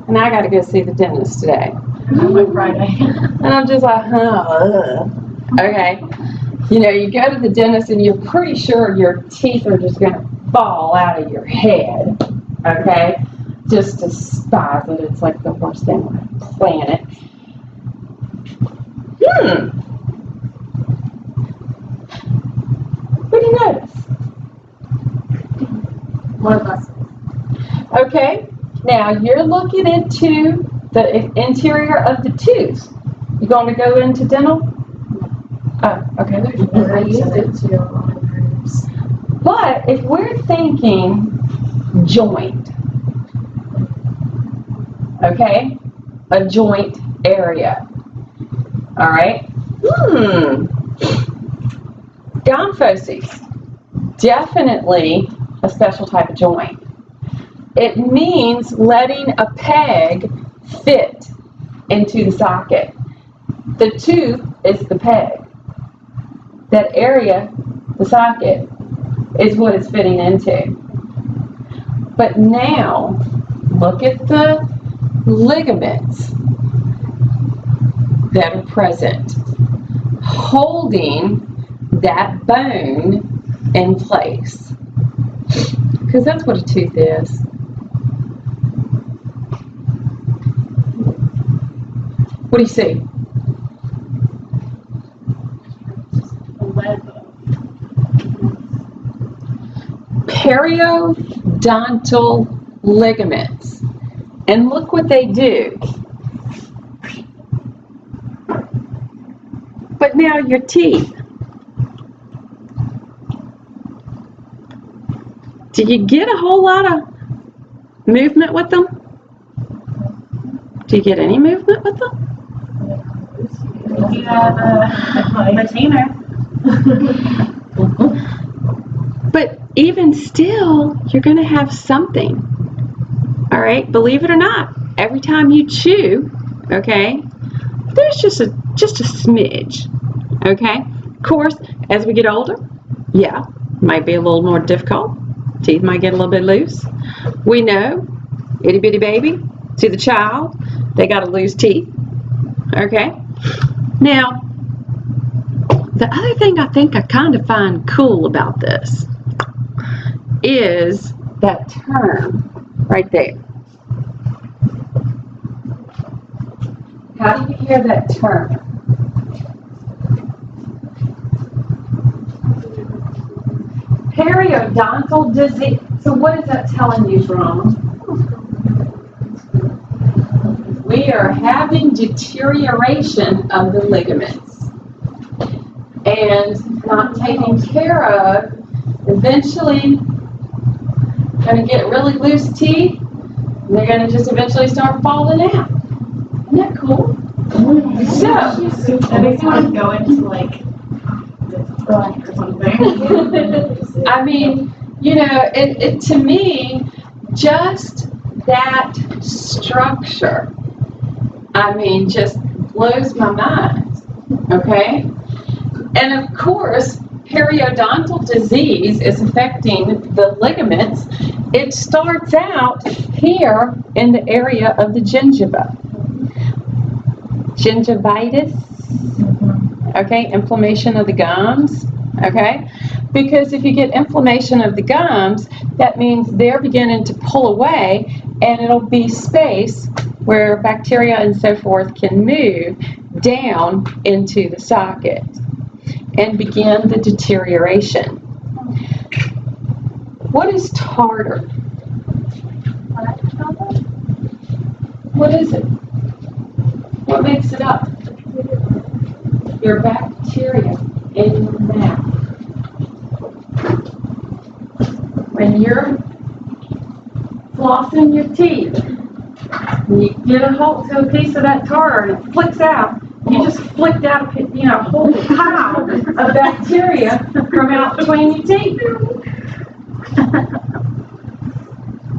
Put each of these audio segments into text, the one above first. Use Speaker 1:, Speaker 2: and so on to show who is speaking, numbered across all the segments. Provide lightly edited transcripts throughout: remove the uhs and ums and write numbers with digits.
Speaker 1: and I got to go see the dentist today.
Speaker 2: On my Friday.
Speaker 1: And I'm just like, okay. You know, you go to the dentist and you're pretty sure your teeth are just going to fall out of your head, okay? Just despise it. It's like the worst thing on the planet. What do you notice?
Speaker 2: More muscles.
Speaker 1: Okay, now you're looking into the interior of the tooth. You going to go into dental? Oh, okay.
Speaker 2: I use it too on nerves.
Speaker 1: But if we're thinking joint, okay, a joint area, all right? Gum facies, definitely a special type of joint. It means letting a peg fit into the socket. The tooth is the peg. That area, the socket, is what it's fitting into. But now, look at the ligaments that are present, holding that bone in place. Because that's what a tooth is. What do you see? Periodontal ligaments. And look what they do. But now your teeth. Do you get a whole lot of movement with them? Do you get any movement with them?
Speaker 2: You have a retainer.
Speaker 1: But even still, you're going to have something. All right, believe it or not, every time you chew, okay, there's just a smidge. Okay, of course, as we get older, yeah, might be a little more difficult. Teeth might get a little bit loose. We know, itty bitty baby, see the child, they got to lose teeth. Okay, now the other thing I think I kind of find cool about this is that term right there. How do you hear that term? Periodontal disease. So what is that telling you, Jerome? We are having deterioration of the ligaments. And not taken care of, eventually going to get really loose teeth, and they're going to just eventually start falling out. Isn't that cool? So,
Speaker 2: That makes me want to go into like or something.
Speaker 1: I mean, you know, it to me, just that structure, I mean, just blows my mind, okay? And of course, periodontal disease is affecting the ligaments. It starts out here in the area of the gingiva. Gingivitis, okay, inflammation of the gums, okay? Because if you get inflammation of the gums, that means they're beginning to pull away, and it'll be space where bacteria and so forth can move down into the socket and begin the deterioration. What is tartar? What is it? What makes it up? Your bacteria in your mouth. When you're flossing your teeth, and you get a hold to a piece of that tartar and it flicks out, you just flicked out a whole pile of bacteria from out between your teeth.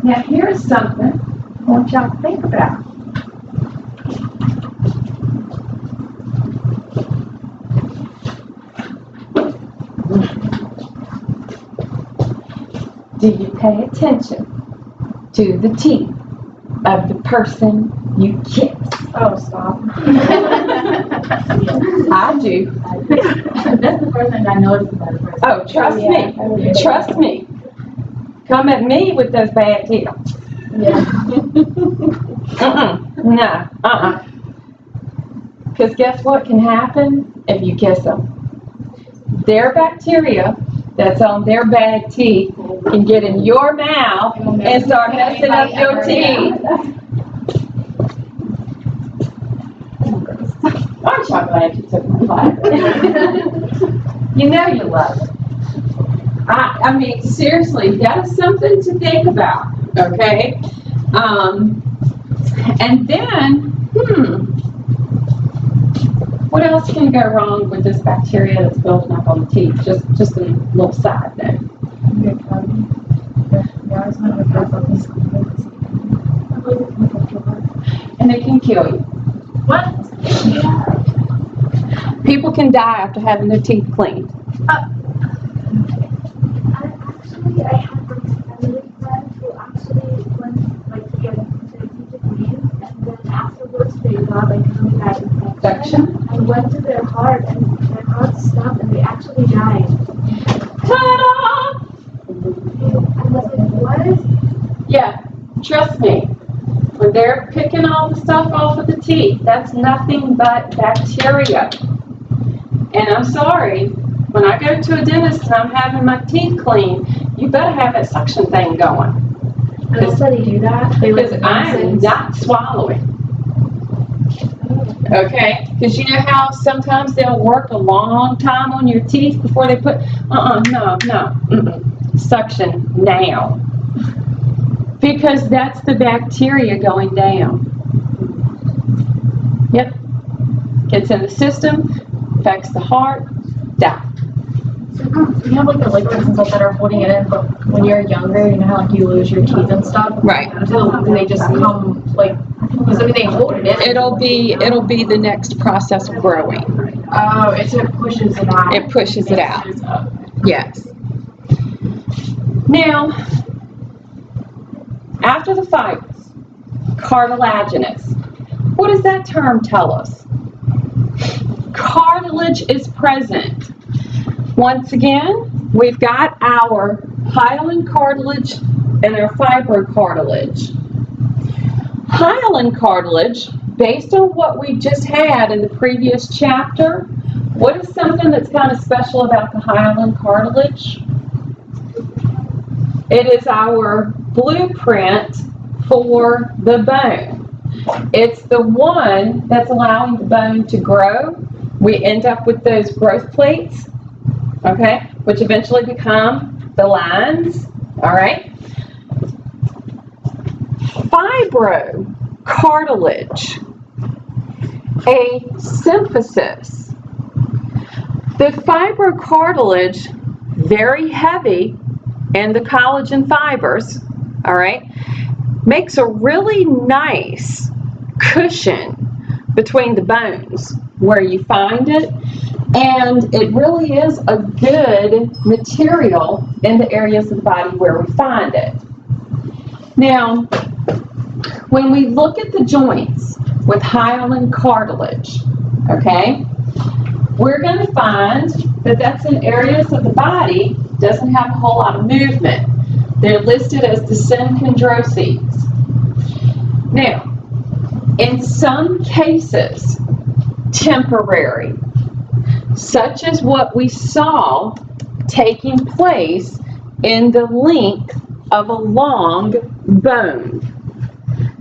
Speaker 1: Now here's something I want y'all to think about. Do you pay attention to the teeth of the person you kiss?
Speaker 2: Oh, stop.
Speaker 1: I do.
Speaker 2: That's the first thing I noticed about the person.
Speaker 1: Oh, trust me. Trust me. Come at me with those bad deals.
Speaker 2: Yeah.
Speaker 1: No. Because guess what can happen if you kiss them? Their bacteria that's on their bad teeth can get in your mouth and start messing up your teeth. Aren't y'all glad you took my class? You know you love it. I mean, seriously, that is something to think about, okay? And then, what else can go wrong with this bacteria that's building up on the teeth? Just a little side note. And they can kill you.
Speaker 2: What?
Speaker 1: Yeah. People can die after having their teeth cleaned.
Speaker 3: Actually, I had a family friend who actually went like to get their teeth cleaned, and then afterwards they got like really bad infection and went to their heart, and their heart stopped, and they actually died.
Speaker 1: Ta-da!
Speaker 3: I was like, what?
Speaker 1: Yeah, trust me. When they're picking all the stuff off of the teeth, that's nothing but bacteria. And I'm sorry, when I go to a dentist and I'm having my teeth cleaned, you better have that suction thing going.
Speaker 3: And also they do that.
Speaker 1: Because I'm not swallowing. Okay? Because you know how sometimes they'll work a long time on your teeth before they put, suction now. Because that's the bacteria going down. Yep. Gets in the system, affects the heart, die.
Speaker 2: You have like the liquids and stuff that are holding it in, but when you're younger, you know how like you lose your teeth and stuff?
Speaker 1: Right.
Speaker 2: So do they just come like, because I mean they hold it in.
Speaker 1: It'll be the next process of growing.
Speaker 2: Oh, it pushes it out.
Speaker 1: It pushes it out. Yes. Now, after the fibers, cartilaginous. What does that term tell us? Cartilage is present. Once again, we've got our hyaline cartilage and our fibrocartilage. Hyaline cartilage, based on what we just had in the previous chapter, what is something that's kind of special about the hyaline cartilage? It is our blueprint for the bone. It's the one that's allowing the bone to grow. We end up with those growth plates, okay, which eventually become the lines, all right? Fibrocartilage, a symphysis. The fibrocartilage, very heavy in the collagen fibers, all right, makes a really nice cushion between the bones where you find it, and it really is a good material in the areas of the body where we find it. Now, when we look at the joints with hyaline cartilage, okay, we're going to find that that's in areas of the body doesn't have a whole lot of movement. They're listed as the synchondroses. Now, in some cases, temporary, such as what we saw taking place in the length of a long bone.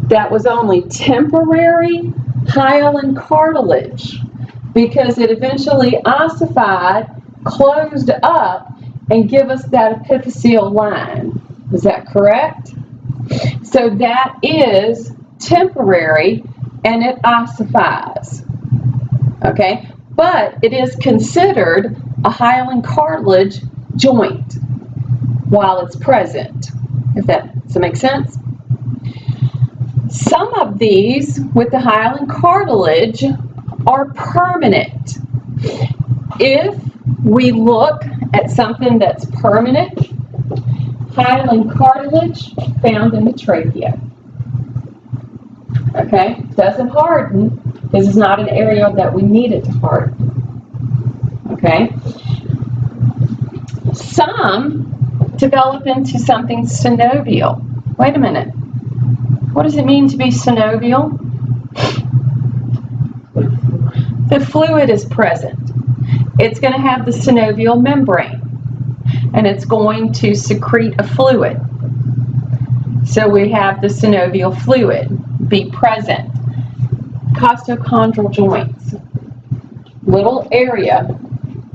Speaker 1: That was only temporary hyaline cartilage because it eventually ossified, closed up, and give us that epiphyseal line. Is that correct? So that is temporary and it ossifies. Okay? But it is considered a hyaline cartilage joint while it's present. If that makes sense? Some of these with the hyaline cartilage are permanent. If we look at something that's permanent, hyaline cartilage found in the trachea. Okay? Doesn't harden. This is not an area that we need it to harden. Okay? Some develop into something synovial. Wait a minute. What does it mean to be synovial? The fluid is present. It's going to have the synovial membrane, and it's going to secrete a fluid. So we have the synovial fluid be present. Costochondral joints, little area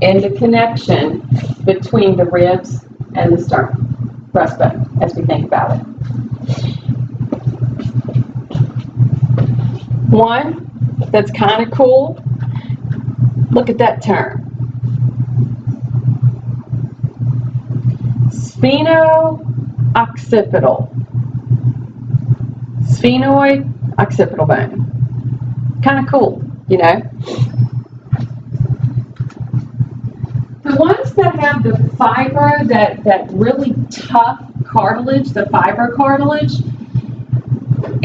Speaker 1: in the connection between the ribs and the sternum, breastbone, as we think about it. One that's kind of cool, look at that term. Spheno-occipital. Sphenoid occipital bone. Kind of cool, you know. The ones that have the fibro, that really tough cartilage, the fibrocartilage,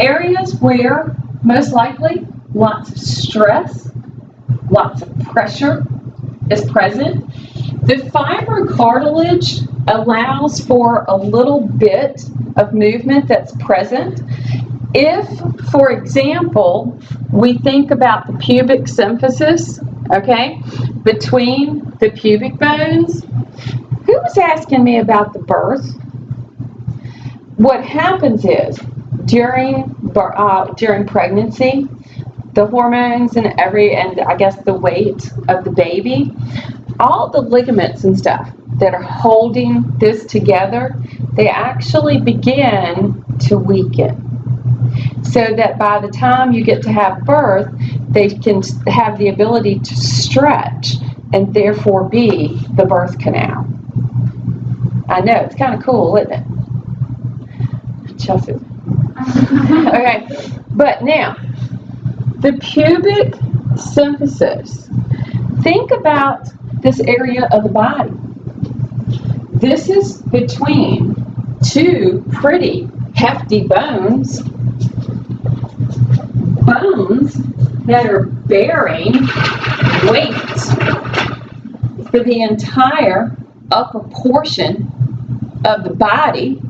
Speaker 1: areas where most likely lots of stress, lots of pressure is present. The fibrocartilage allows for a little bit of movement that's present. If, for example, we think about the pubic symphysis, okay, between the pubic bones, who was asking me about the birth? What happens is, during pregnancy, the hormones and I guess the weight of the baby, all the ligaments and stuff that are holding this together, they actually begin to weaken. So that by the time you get to have birth, they can have the ability to stretch and therefore be the birth canal. I know, it's kind of cool, isn't it? Chelsea. Okay, but now, the pubic symphysis. Think about this area of the body. This is between two pretty hefty bones that are bearing weight for the entire upper portion of the body.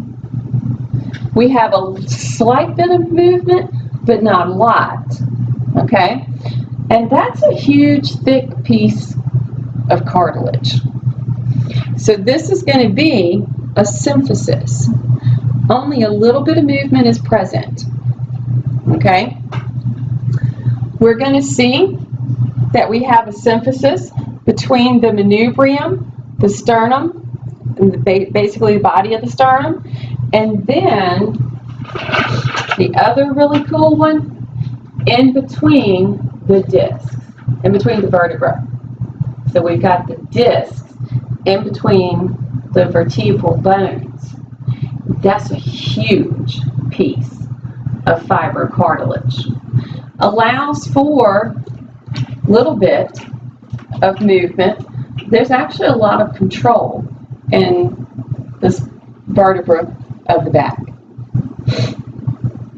Speaker 1: We have a slight bit of movement, but not a lot, okay? And that's a huge, thick piece of cartilage. So this is going to be a symphysis. Only a little bit of movement is present, okay? We're going to see that we have a symphysis between the manubrium, the sternum, and basically the body of the sternum, and then the other really cool one, in between the discs, in between the vertebrae. So we've got the discs in between the vertebral bones. That's a huge piece of fibrocartilage. Allows for a little bit of movement. There's actually a lot of control in this vertebra of the back.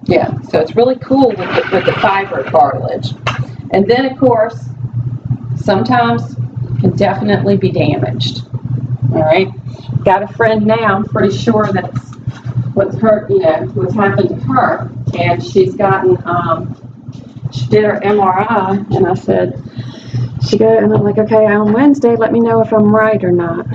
Speaker 1: Yeah, so it's really cool with the fibrocartilage. And then, of course, sometimes it can definitely be damaged. All right, got a friend now. I'm pretty sure that's what's happened to her, and she's gotten. She did her MRI, and I said, and I'm like, okay, on Wednesday, let me know if I'm right or not.